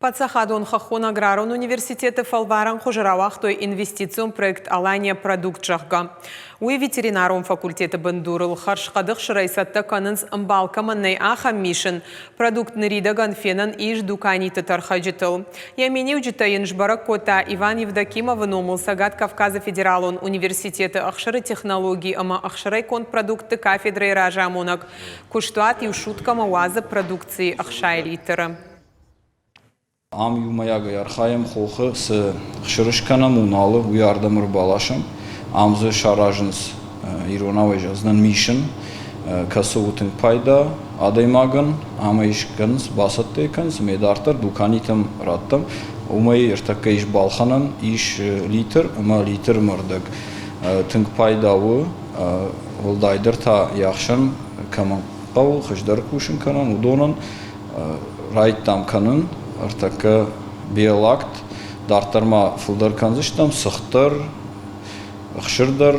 Пацахадон Хахон Аграрон университеты Фалваран Хужаравах той инвестицион проект Алания продукт жахга. Уи ветеринарон факультеты Бендурл Харшхадых Шрайсатта Канынс Мбалкаманнай Аха Мишин продукт Нерида Ганфенан Иш Дуканита Тархаджитл. Ямени уджитаин Жбарак Кота Иван Евдокимов номул Сагат Кавказа Федералон университеты Ахшары технологии Ама Ахшарай контрпродукты кафедры Ражамонак Куштуат и Ушуткама Уаза продукции Ахшай литера. Am yumaya yarxayım xolxı s xşırışkanam unalı uyardamır balaşım. Amzı şarajınız ironavajazdan mission kasovutun payda adaymagan ama işkanız basattekanız medartar dukanitam rattam. Umay irtakka iş balxanan iş liter ama liter mırdık. Tünk paydavı oldaydır ta yaxşan kaman qavul xışdar kuşun kanan udonan rayttam kanın Артака биолакт, дартарма фулдар канзыштам, сахтар, ахшырдар.